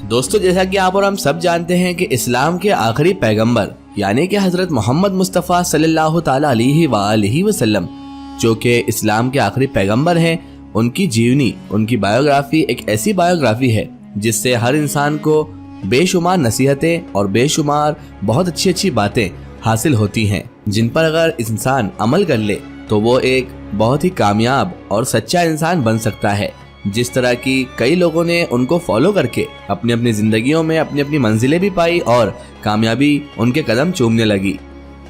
دوستو جیسا کہ آپ اور ہم سب جانتے ہیں کہ اسلام کے آخری پیغمبر یعنی کہ حضرت محمد مصطفیٰ صلی اللہ تعالی علیہ وآلہ وسلم جو کہ اسلام کے آخری پیغمبر ہیں، ان کی جیونی، ان کی بایوگرافی ایک ایسی بایوگرافی ہے جس سے ہر انسان کو بے شمار نصیحتیں اور بے شمار بہت اچھی اچھی باتیں حاصل ہوتی ہیں، جن پر اگر انسان عمل کر لے تو وہ ایک بہت ہی کامیاب اور سچا انسان بن سکتا ہے۔ جس طرح کی کئی لوگوں نے ان کو فالو کر کے اپنی اپنی زندگیوں میں اپنی اپنی منزلیں بھی پائی اور کامیابی ان کے قدم چومنے لگی۔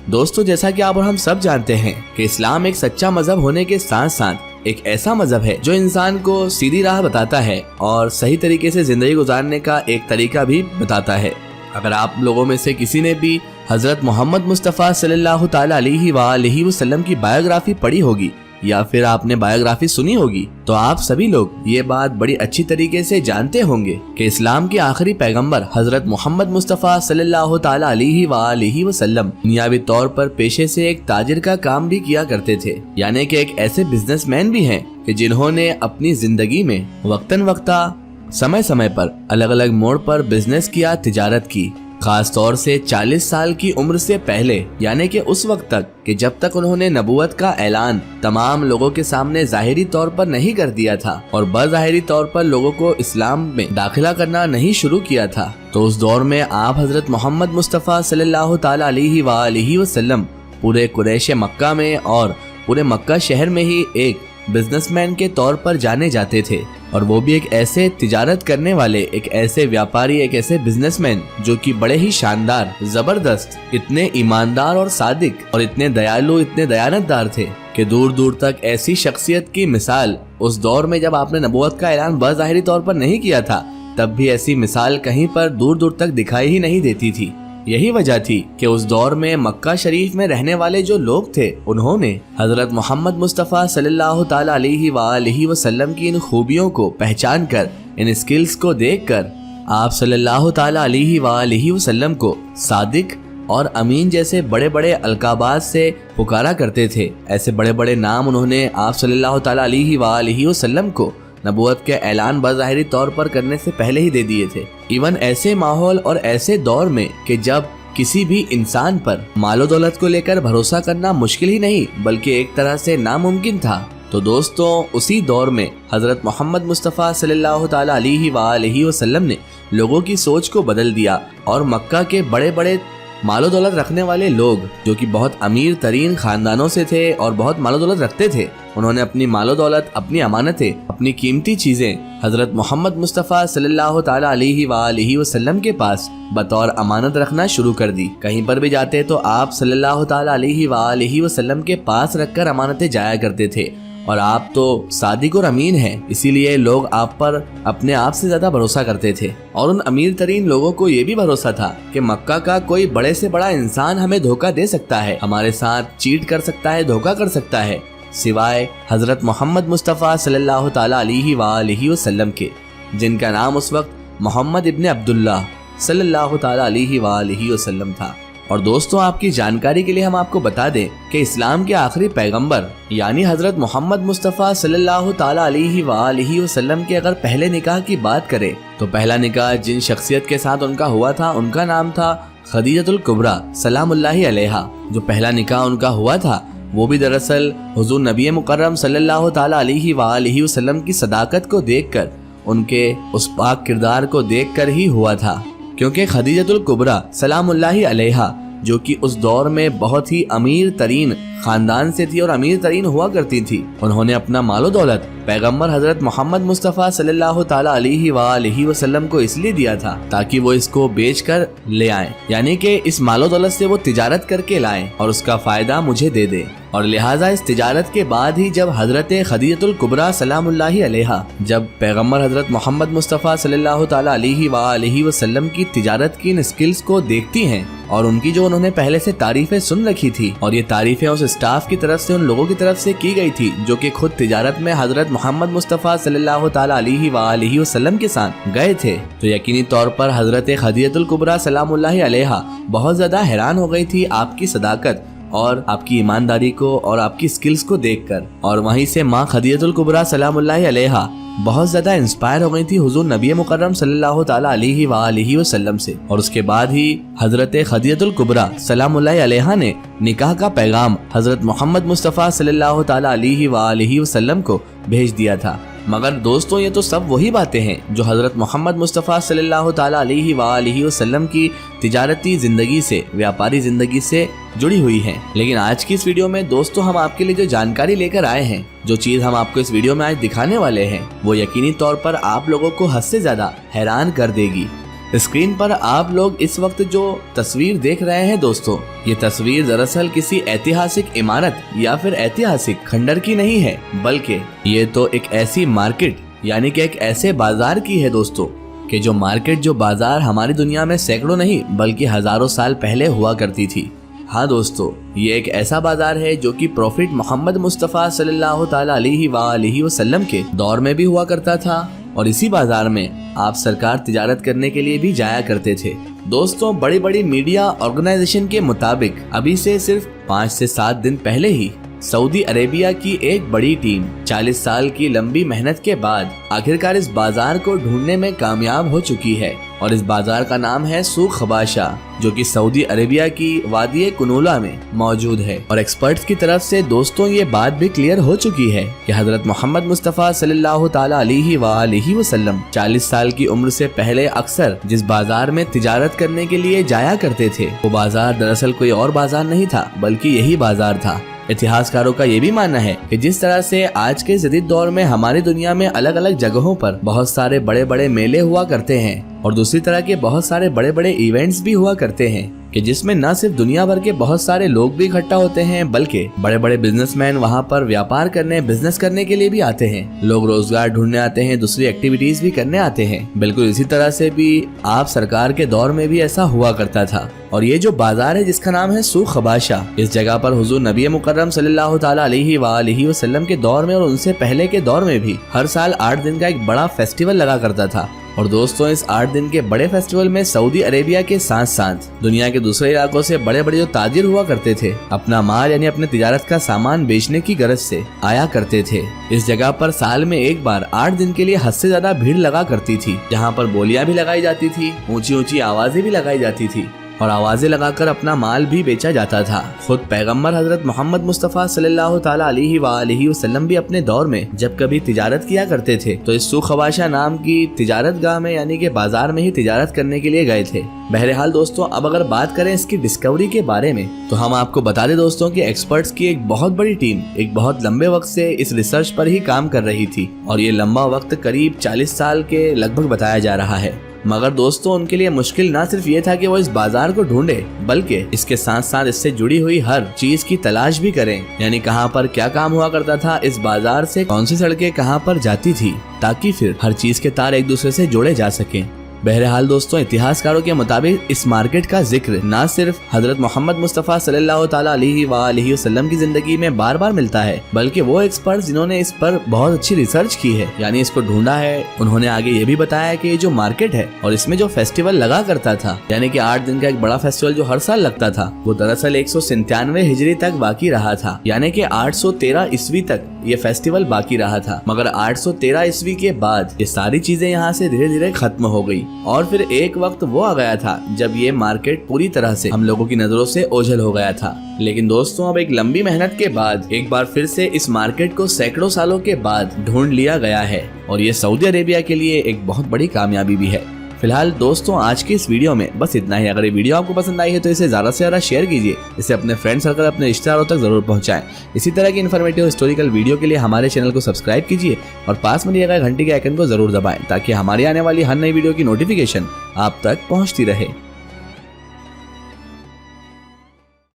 دوستو جیسا کہ آپ اور ہم سب جانتے ہیں کہ اسلام ایک سچا مذہب ہونے کے ساتھ ساتھ ایک ایسا مذہب ہے جو انسان کو سیدھی راہ بتاتا ہے اور صحیح طریقے سے زندگی گزارنے کا ایک طریقہ بھی بتاتا ہے۔ اگر آپ لوگوں میں سے کسی نے بھی حضرت محمد مصطفیٰ صلی اللہ تعالی علیہ وآلہ وسلم کی بایوگرافی پڑھی ہوگی یا پھر آپ نے بایوگرافی سنی ہوگی تو آپ سبھی لوگ یہ بات بڑی اچھی طریقے سے جانتے ہوں گے کہ اسلام کے آخری پیغمبر حضرت محمد مصطفیٰ صلی اللہ تعالی علیہ وآلہ وسلم دنیاوی طور پر پیشے سے ایک تاجر کا کام بھی کیا کرتے تھے، یعنی کہ ایک ایسے بزنس مین بھی ہیں کہ جنہوں نے اپنی زندگی میں وقتاً وقتہ سمے پر الگ الگ موڑ پر بزنس کیا، تجارت کی، خاص طور سے 40 سال کی عمر سے پہلے، یعنی کہ اس وقت تک کہ جب تک انہوں نے نبوت کا اعلان تمام لوگوں کے سامنے ظاہری طور پر نہیں کر دیا تھا اور بظاہری طور پر لوگوں کو اسلام میں داخلہ کرنا نہیں شروع کیا تھا، تو اس دور میں آپ حضرت محمد مصطفیٰ صلی اللہ تعالی علیہ وآلہ وسلم پورے قریش مکہ میں اور پورے مکہ شہر میں ہی ایک بزنس مین کے طور پر جانے جاتے تھے، اور وہ بھی ایک ایسے تجارت کرنے والے، ایک ایسے ویاپاری، ایک ایسے بزنس مین جو کہ بڑے ہی شاندار، زبردست، اتنے ایماندار اور صادق اور اتنے دیالو، اتنے دیانتدار تھے کہ دور دور تک ایسی شخصیت کی مثال اس دور میں جب آپ نے نبوت کا اعلان بظاہری طور پر نہیں کیا تھا تب بھی ایسی مثال کہیں پر دور دور تک دکھائی ہی نہیں دیتی تھی۔ یہی وجہ تھی کہ اس دور میں مکہ شریف میں رہنے والے جو لوگ تھے انہوں نے حضرت محمد مصطفیٰ صلی اللہ تعالی علیہ وآلہ وسلم کی ان خوبیوں کو پہچان کر، ان سکلز کو دیکھ کر آپ صلی اللہ تعالی علیہ وآلہ وسلم کو صادق اور امین جیسے بڑے بڑے القابات سے پکارا کرتے تھے۔ ایسے بڑے بڑے نام انہوں نے آپ صلی اللہ تعالی علیہ وآلہ وسلم کو نبوت کے اعلان بظاہری طور پر کرنے سے پہلے ہی دے دیے تھے۔ ایون ایسے ماحول اور ایسے دور میں کہ جب کسی بھی انسان پر مال و دولت کو لے کر بھروسہ کرنا مشکل ہی نہیں بلکہ ایک طرح سے ناممکن تھا، تو دوستوں اسی دور میں حضرت محمد مصطفیٰ صلی اللہ تعالی علیہ وآلہ وسلم نے لوگوں کی سوچ کو بدل دیا، اور مکہ کے بڑے بڑے مال و دولت رکھنے والے لوگ جو کہ بہت امیر ترین خاندانوں سے تھے اور بہت مال و دولت رکھتے تھے، انہوں نے اپنی مال و دولت، اپنی امانتیں، اپنی قیمتی چیزیں حضرت محمد مصطفیٰ صلی اللہ تعالی علیہ وآلہ وسلم کے پاس بطور امانت رکھنا شروع کر دی۔ کہیں پر بھی جاتے تو آپ صلی اللہ تعالی علیہ وآلہ وسلم کے پاس رکھ کر امانتیں جایا کرتے تھے، اور آپ تو صادق اور امین ہیں، اسی لیے لوگ آپ پر اپنے آپ سے زیادہ بھروسہ کرتے تھے، اور ان امیر ترین لوگوں کو یہ بھی بھروسہ تھا کہ مکہ کا کوئی بڑے سے بڑا انسان ہمیں دھوکہ دے سکتا ہے، ہمارے ساتھ چیٹ کر سکتا ہے، دھوکہ کر سکتا ہے، سوائے حضرت محمد مصطفیٰ صلی اللہ تعالی علیہ وآلہ وسلم کے، جن کا نام اس وقت محمد ابن عبداللہ صلی اللہ تعالی علیہ وآلہ وسلم تھا۔ اور دوستوں آپ کی جانکاری کے لیے ہم آپ کو بتا دیں کہ اسلام کے آخری پیغمبر یعنی حضرت محمد مصطفیٰ صلی اللہ تعالی علیہ وآلہ وسلم کے اگر پہلے نکاح کی بات کریں تو پہلا نکاح جن شخصیت کے ساتھ ان کا ہوا تھا ان کا نام تھا خدیجہ الکبریٰ سلام اللہ علیہا۔ جو پہلا نکاح ان کا ہوا تھا وہ بھی دراصل حضور نبی مکرم صلی اللہ تعالی علیہ وآلہ وسلم کی صداقت کو دیکھ کر، ان کے اس پاک کردار کو دیکھ کر ہی ہوا تھا، کیونکہ خدیجہ الکبریٰ سلام اللہ علیہا جو کہ اس دور میں بہت ہی امیر ترین خاندان سے تھی اور امیر ترین ہوا کرتی تھی، انہوں نے اپنا مال و دولت پیغمبر حضرت محمد مصطفیٰ صلی اللہ تعالی علیہ وآلہ وسلم کو اس لیے دیا تھا تاکہ وہ اس کو بیچ کر لے آئیں، یعنی کہ اس مال و دولت سے وہ تجارت کر کے لائیں اور اس کا فائدہ مجھے دے دیں، اور لہٰذا اس تجارت کے بعد ہی جب حضرت خدیجہ الکبریٰ سلام اللہ علیہا جب پیغمبر حضرت محمد مصطفیٰ صلی اللہ تعالی علیہ وآلہ وسلم کی تجارت کی ان سکلز کو دیکھتی ہیں اور ان کی جو انہوں نے پہلے سے تعریفیں سن رکھی تھی، اور یہ تعریفیں اس اسٹاف کی طرف سے ان لوگوں کی طرف سے کی گئی تھی جو کہ خود تجارت میں حضرت محمد مصطفیٰ صلی اللہ تعالی علیہ وآلہ وسلم کے ساتھ گئے تھے، تو یقینی طور پر حضرت خدیجہ الکبریٰ سلام اللہ علیہا بہت زیادہ حیران ہو گئی تھی آپ کی صداقت اور آپ کی ایمانداری کو اور آپ کی سکلز کو دیکھ کر، اور وہیں سے ماں خدیجہ الکبریٰ سلام اللہ علیہا बहुत ज्यादा इंस्पायर हो गई थी हुजूर नबी मुकर्रम सल्लल्लाहु ताला अलैहि वालैहि वसल्लम से, और उसके बाद ही हजरत खदीजतुल कुबरा सलामुल्लाहि अलैहा ने निकाह का पैगाम हजरत मोहम्मद मुस्तफ़ा सल्लल्लाहु ताला अलैहि वालैहि वसल्लम को भेज दिया था। मगर दोस्तों ये तो सब वही बातें हैं जो हजरत मोहम्मद मुस्तफ़ा सल्लल्लाहु ताला अलैहि वालैहि वसल्लम की तिजारती जिंदगी से, व्यापारी जिंदगी से जुड़ी हुई हैं। लेकिन आज की इस वीडियो में दोस्तों हम आपके लिए जो जानकारी लेकर आए हैं, जो चीज हम आपको इस वीडियो में आज दिखाने वाले हैं, वो यकीनी तौर पर आप लोगों को हद से ज्यादा हैरान कर देगी। स्क्रीन पर आप लोग इस वक्त जो तस्वीर देख रहे हैं दोस्तों, ये तस्वीर दरअसल किसी ऐतिहासिक इमारत या फिर ऐतिहासिक खंडर की नहीं है, बल्कि ये तो एक ऐसी मार्केट यानी कि एक ऐसे बाजार की है दोस्तों, कि जो मार्केट, जो बाजार हमारी दुनिया में सैकड़ों नहीं बल्कि हजारों साल पहले हुआ करती थी। हाँ दोस्तों, ये एक ऐसा बाजार है जो कि प्रॉफिट मोहम्मद मुस्तफ़ा सल्लल्लाहु ताला अलैहि वालैहि वसल्लम के दौर में भी हुआ करता था, और इसी बाजार में आप सरकार तिजारत करने के लिए भी जाया करते थे। दोस्तों बड़ी बड़ी मीडिया ऑर्गेनाइजेशन के मुताबिक अभी से सिर्फ 5 से 7 दिन पहले ही सऊदी अरेबिया की एक बड़ी टीम 40 साल की लंबी मेहनत के बाद आखिरकार इस बाजार को ढूंढने में कामयाब हो चुकी है, और इस बाजार का नाम है सूक खबाशा, जो कि सऊदी अरेबिया की वादी कुनूला में मौजूद है। और एक्सपर्ट्स की तरफ से दोस्तों ये बात भी क्लियर हो चुकी है कि हजरत मोहम्मद मुस्तफ़ा सल्लल्लाहु ताला अलैहि वालैहि वसल्लम 40 साल की उम्र से पहले अक्सर जिस बाजार में तिजारत करने के लिए जाया करते थे, वो बाजार दरअसल कोई और बाजार नहीं था बल्कि यही बाजार था। इतिहासकारों का ये भी मानना है कि जिस तरह से आज के जदीद दौर में हमारी दुनिया में अलग अलग जगहों पर बहुत सारे बड़े बड़े मेले हुआ करते हैं, और दूसरी तरह के बहुत सारे बड़े बड़े इवेंट्स भी हुआ करते हैं, कि जिसमें न सिर्फ दुनिया भर के बहुत सारे लोग भी इकट्ठा होते हैं, बल्कि बड़े बड़े बिजनेसमैन वहाँ पर व्यापार करने, बिजनेस करने के लिए भी आते हैं। लोग रोजगार ढूंढने आते हैं, दूसरी एक्टिविटीज भी करने आते हैं। बिल्कुल इसी तरह से भी आप सरकार के दौर में भी ऐसा हुआ करता था। और ये जो बाजार है जिसका नाम है सूक खबाशा, इस जगह पर हुजूर नबी मुकर्रम सल्लल्लाहु ताला अलैहि वालैहि वसल्लम के दौर में और उनसे पहले के दौर में भी हर साल 8 दिन का एक बड़ा फेस्टिवल लगा करता था। और दोस्तों इस 8 दिन के बड़े फेस्टिवल में सऊदी अरेबिया के साथ साथ दुनिया के दूसरे इलाकों से बड़े बड़े जो ताजिर हुआ करते थे, अपना माल यानी अपने तिजारत का सामान बेचने की गरज से आया करते थे। इस जगह पर साल में एक बार 8 दिन के लिए हद से ज्यादा भीड़ लगा करती थी, जहाँ पर बोलियां भी लगाई जाती थी, ऊंची ऊंची आवाजें भी लगाई जाती थी, और आवाजें लगाकर अपना माल भी बेचा जाता था। खुद पैगंबर हजरत मोहम्मद मुस्तफ़ा सल्लल्लाहु ताला अलैहि वालैहि वसल्लम भी अपने दौर में जब कभी तिजारत किया करते थे तो इस सूक खबाशा नाम की तिजारत गाह में यानी कि बाजार में ही तिजारत करने के लिए गए थे। बहरहाल दोस्तों अब अगर बात करें इसकी डिस्कवरी के बारे में, तो हम आपको बता दें दोस्तों कि एक्सपर्ट्स की एक बहुत बड़ी टीम एक बहुत लंबे वक्त से इस रिसर्च पर ही काम कर रही थी, और ये लंबा वक्त करीब 40 साल के लगभग बताया जा रहा है। मगर दोस्तों उनके लिए मुश्किल ना सिर्फ ये था कि वो इस बाजार को ढूंढे, बल्कि इसके साथ साथ इससे जुड़ी हुई हर चीज की तलाश भी करें, यानी कहाँ पर क्या काम हुआ करता था, इस बाजार से कौन सी सड़कें कहाँ पर जाती थी, ताकि फिर हर चीज के तार एक दूसरे से जोड़े जा सकें। बहरहाल दोस्तों इतिहासकारों के मुताबिक इस मार्केट का जिक्र न सिर्फ हजरत मोहम्मद मुस्तफ़ा सल्लल्लाहु ताला अलैहि वालैहि वसल्लम की जिंदगी में बार बार मिलता है, बल्कि वो एक्सपर्ट्स जिन्होंने इस पर बहुत अच्छी रिसर्च की है, यानी इसको ढूंढा है, उन्होंने आगे ये भी बताया कि ये जो मार्केट है और इसमें जो फेस्टिवल लगा करता था, यानी कि 8 दिन का एक बड़ा फेस्टिवल जो हर साल लगता था, वो दरअसल 197 हिजरी तक बाकी रहा था, यानी कि 813 ईस्वी तक ये फेस्टिवल बाकी रहा था। मगर 813 ईस्वी के बाद ये सारी चीजें यहाँ से धीरे धीरे खत्म हो गई, और फिर एक वक्त वो आ गया था जब ये मार्केट पूरी तरह से हम लोगों की नजरों से ओझल हो गया था। लेकिन दोस्तों अब एक लंबी मेहनत के बाद एक बार फिर से इस मार्केट को सैकड़ों सालों के बाद ढूंढ लिया गया है, और ये सऊदी अरेबिया के लिए एक बहुत बड़ी कामयाबी भी है। फिलहाल दोस्तों आज की इस वीडियो में बस इतना ही। अगर ये वीडियो आपको पसंद आई है तो इसे ज़्यादा से ज़्यादा शेयर कीजिए, इसे अपने फ्रेंड सर्कल, अपने रिश्तेदारों तक जरूर पहुंचाएं। इसी तरह की इन्फॉर्मेटिव हिस्टोरिकल वीडियो के लिए हमारे चैनल को सब्सक्राइब कीजिए और पास में दिए गए घंटी के आइकन को जरूर दबाएं, ताकि हमारी आने वाली हर नई वीडियो की नोटिफिकेशन आप तक पहुंचती रहे।